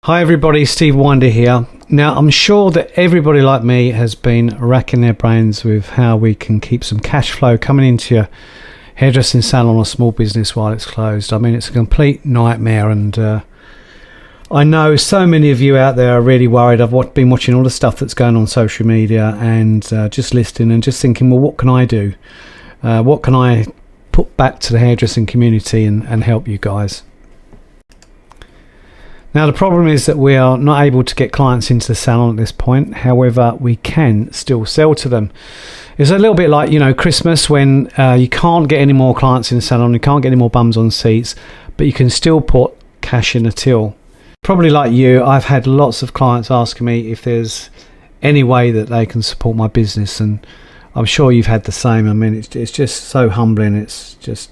Hi everybody, Steve Wynder here. Now I'm sure that everybody like me has been racking their brains with how we can keep some cash flow coming into your hairdressing salon or small business while it's closed. I mean, it's a complete nightmare, and I know so many of you out there are really worried. I've been watching all the stuff that's going on social media and just listening and just thinking, well, what can I do? What can I put back to the hairdressing community and help you guys? Now the problem is that we are not able to get clients into the salon at this point. However, we can still sell to them. It's a little bit like, Christmas, when you can't get any more clients in the salon, you can't get any more bums on seats, but you can still put cash in the till. Probably like you, I've had lots of clients asking me if there's any way that they can support my business, and I'm sure you've had the same. I mean, it's just so humbling. It's just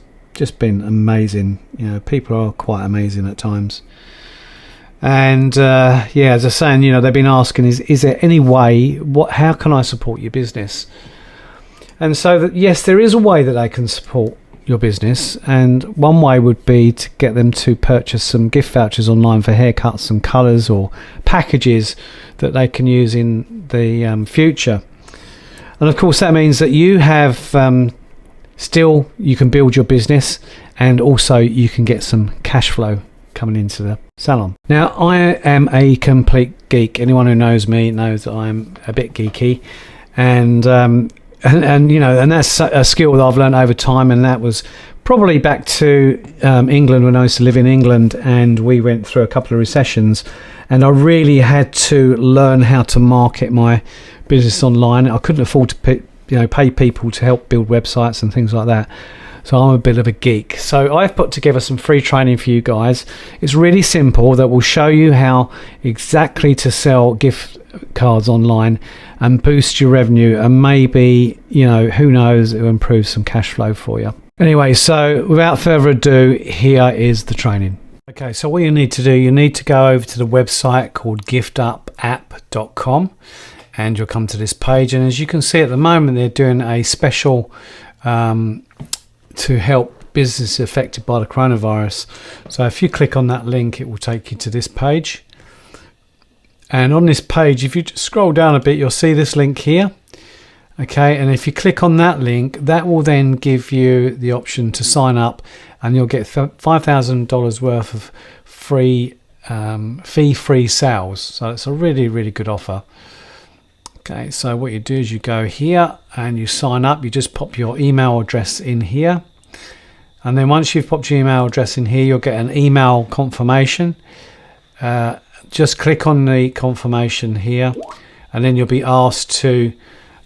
been amazing. People are quite amazing at times. And as I was saying, they've been asking, is there any way, how can I support your business? And so yes, there is a way that they can support your business, and one way would be to get them to purchase some gift vouchers online for haircuts and colours or packages that they can use in the future. And of course that means that you have still, you can build your business, and also you can get some cash flow coming into the salon. Now, I am a complete geek. Anyone who knows me knows that I'm a bit geeky, and that's a skill that I've learned over time, and that was probably back to England, when I used to live in England, and we went through a couple of recessions, and I really had to learn how to market my business online. I couldn't afford to pay people to help build websites and things like that. So I'm a bit of a geek. So I've put together some free training for you guys. It's really simple, that will show you how exactly to sell gift cards online and boost your revenue, and maybe, who knows, it will improve some cash flow for you. Anyway, so without further ado, here is the training. Okay, so what you need to do, you need to go over to the website called giftupapp.com, and you'll come to this page. And as you can see at the moment, they're doing a special to help businesses affected by the coronavirus. So if you click on that link, it will take you to this page. And on this page, if you just scroll down a bit, you'll see this link here. Okay, and if you click on that link, that will then give you the option to sign up, and you'll get $5,000 worth of free fee-free sales. So it's a really, really good offer. Okay, so what you do is you go here and you sign up. You just pop your email address in here, and then once you've popped your email address in here, you'll get an email confirmation. Just click on the confirmation here, and then you'll be asked to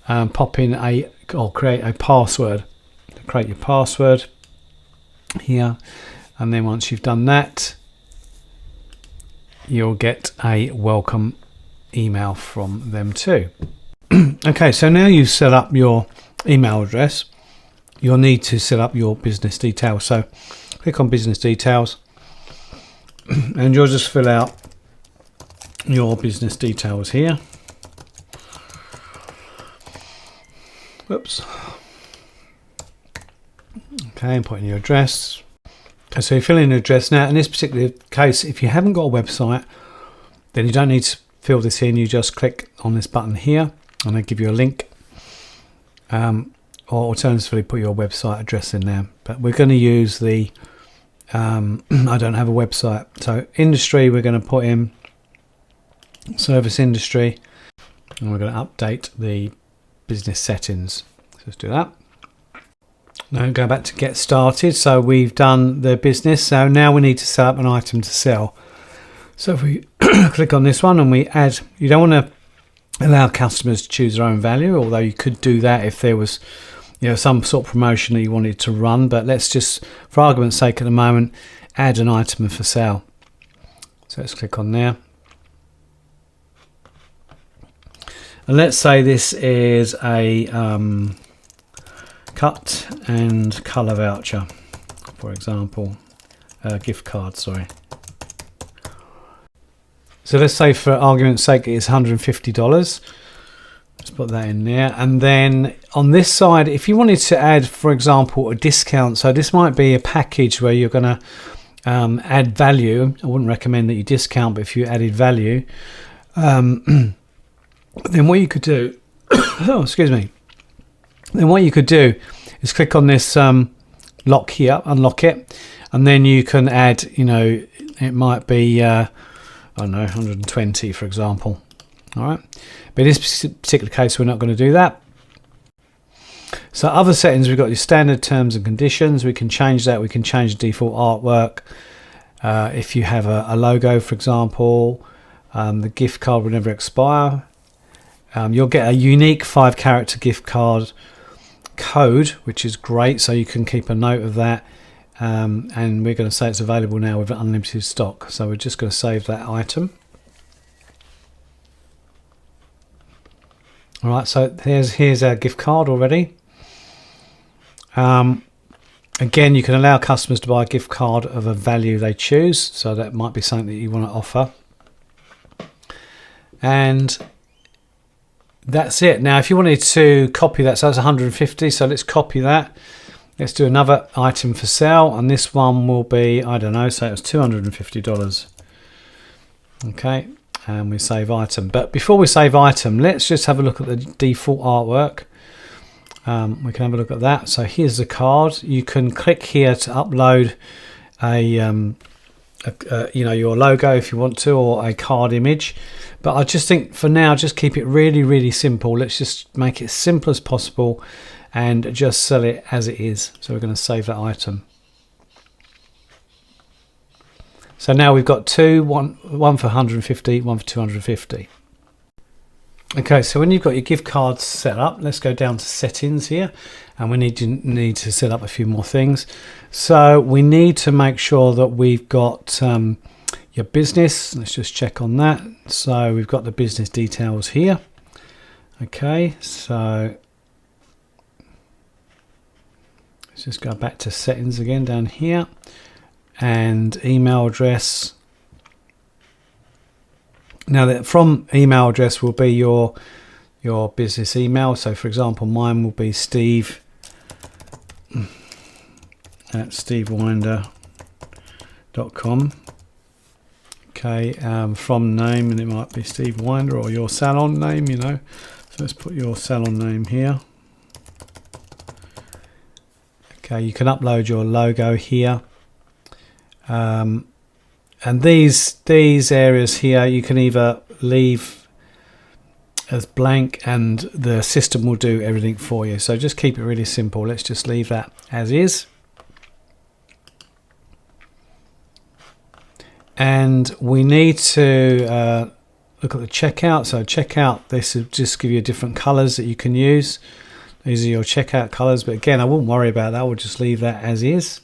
pop in create a password. Create your password here, and then once you've done that, you'll get a welcome email from them too. Okay, so now you've set up your email address, you'll need to set up your business details. So click on business details, and you'll just fill out your business details here. Whoops. Okay, and put in your address. Okay, so you fill in your address. Now in this particular case, if you haven't got a website, then you don't need to fill this in. You just click on this button here, and they give you a link, or alternatively put your website address in there. But we're going to use the I don't have a website, so industry, we're going to put in service industry, and we're going to update the business settings. So let's do that. Now go back to get started. So we've done the business, so now we need to set up an item to sell. So if we click on this one and we add, you don't want to allow customers to choose their own value, although you could do that if there was some sort of promotion that you wanted to run. But let's just, for argument's sake at the moment, add an item for sale. So let's click on there. And let's say this is a cut and colour voucher, for example, gift card, sorry. So let's say for argument's sake it's $150. Let's put that in there. And then on this side, if you wanted to add, for example, a discount, so this might be a package where you're going to add value, I wouldn't recommend that you discount, but if you added value, then what you could do, oh, excuse me, then what you could do is click on this lock here, unlock it, and then you can add, you know, it might be, I don't know, 120, for example. All right, but in this particular case, we're not going to do that. So other settings, we've got your standard terms and conditions. We can change that. We can change the default artwork. If you have a logo, for example, the gift card will never expire. You'll get a unique 5-character gift card code, which is great, so you can keep a note of that. And we're going to say it's available now with unlimited stock. So we're just going to save that item. All right, so here's our gift card already. Again, you can allow customers to buy a gift card of a value they choose, so that might be something that you want to offer. And that's it. Now, if you wanted to copy that, so that's 150, so let's copy that. Let's do another item for sale, and this one will be, I don't know, say it was $250. Okay, and we save item. But before we save item, let's just have a look at the default artwork. We can have a look at that. So here's the card. You can click here to upload you know, your logo if you want to, or a card image. But I just think for now, just keep it really, really simple. Let's just make it as simple as possible and just sell it as it is. So we're going to save that item. So now we've got one for 150, one for 250. Okay, so when you've got your gift cards set up, let's go down to settings here, and we need to set up a few more things. So we need to make sure that we've got your business. Let's just check on that. So we've got the business details here. Okay, so let's just go back to settings again down here, and email address. Now that from email address will be your business email. So for example, mine will be Steve at stevewynder.com. Okay, from name, and it might be Steve Wynder or your salon name, you know. So let's put your salon name here. Okay, you can upload your logo here. And these areas here, you can either leave as blank and the system will do everything for you. So just keep it really simple. Let's just leave that as is. And we need to look at the checkout. So checkout, this will just give you different colors that you can use. These are your checkout colors, but again, I wouldn't worry about that. We'll just leave that as is.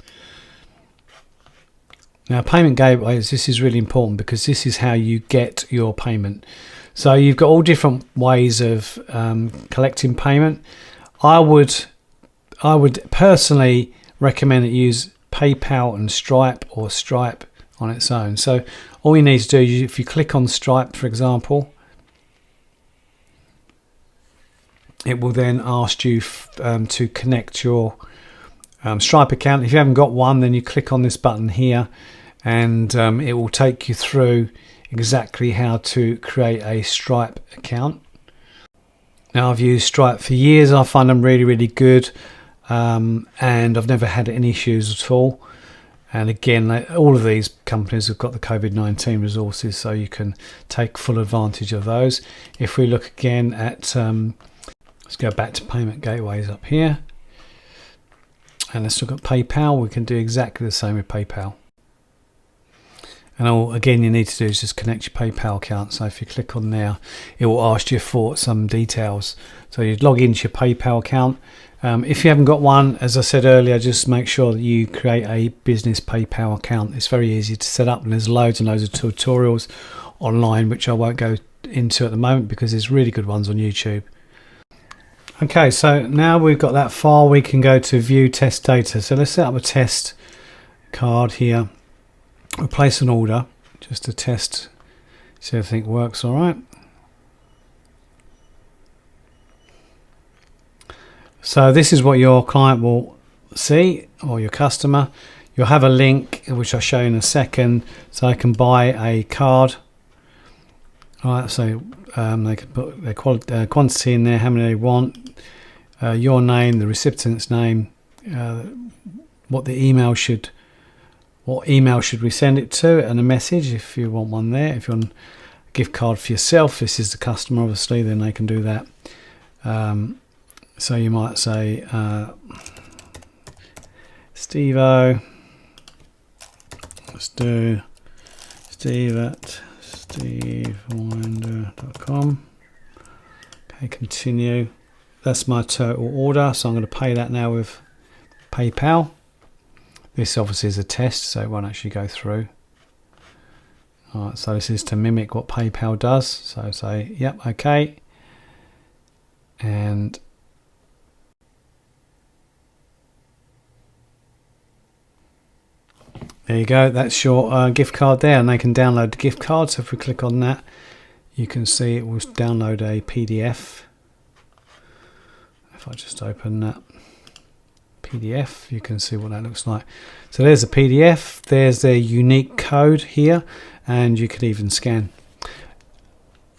Now, payment gateways, this is really important because this is how you get your payment. So you've got all different ways of collecting payment. I would personally recommend that you use PayPal and Stripe, or Stripe on its own. So all you need to do is, if you click on Stripe, for example, it will then ask you to connect your Stripe account. If you haven't got one, then you click on this button here, and it will take you through exactly how to create a Stripe account. Now, I've used Stripe for years. I find them really, really good, and I've never had any issues at all. And again, all of these companies have got the COVID-19 resources, so you can take full advantage of those. If we look again at, let's go back to payment gateways up here, and let's look at PayPal. We can do exactly the same with PayPal. And all again you need to do is just connect your PayPal account. So if you click on there, it will ask you for some details. So you log into your PayPal account. If you haven't got one, as I said earlier, just make sure that you create a business PayPal account. It's very easy to set up, and there's loads and loads of tutorials online, which I won't go into at the moment because there's really good ones on YouTube. Okay, so now we've got that file, we can go to view test data. So let's set up a test card here. We'll place an order just to test, see if everything works all right. So this is what your client will see, or your customer. you'll have a link which I'll show you in a second, so I can buy a card. Alright, so they can put their quantity in there, how many they want, your name, the recipient's name, what email should we send it to, and a message if you want one there. If you want a gift card for yourself, this is the customer obviously, then they can do that. So you might say Steve-O, let's do Steve at stevewynder.com. Okay, continue. That's my total order, so I'm going to pay that now with PayPal. This obviously is a test, so it won't actually go through. Alright, so this is to mimic what PayPal does. So say, yep, okay. And there you go, that's your gift card there, and they can download the gift card. So if we click on that, you can see it will download a PDF. If I just open that PDF, you can see what that looks like. So there's a PDF, there's their unique code here, and you could even scan.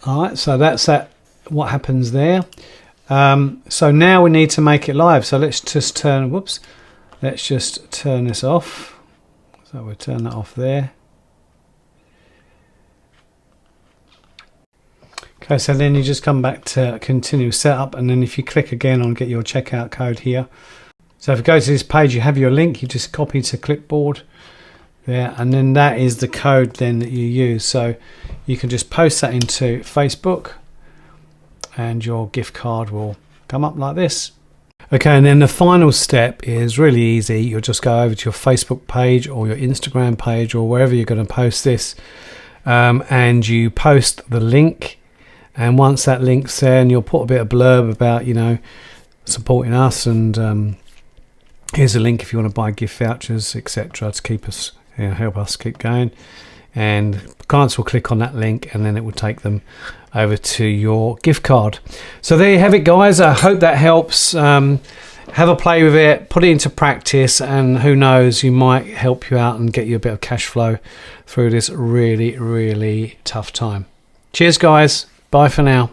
Alright, so that's what happens there. So now we need to make it live. So let's just turn, let's just turn this off. So we'll turn that off there. Okay, so then you just come back to continue setup, and then if you click again on get your checkout code here. So if you go to this page, you have your link, you just copy to clipboard there, and then that is the code then that you use. So you can just post that into Facebook and your gift card will come up like this. Okay, and then the final step is really easy. You'll just go over to your Facebook page or your Instagram page or wherever you're going to post this, and you post the link. And once that link's there, and you'll put a bit of blurb about, you know, supporting us, and here's a link if you want to buy gift vouchers, etc., to keep us, you know, help us keep going. And clients will click on that link, and then it will take them over to your gift card. So there you have it, guys. I hope that helps. Have a play with it, put it into practice, and who knows, you might help you out and get you a bit of cash flow through this really, really tough time. Cheers, guys. Bye for now.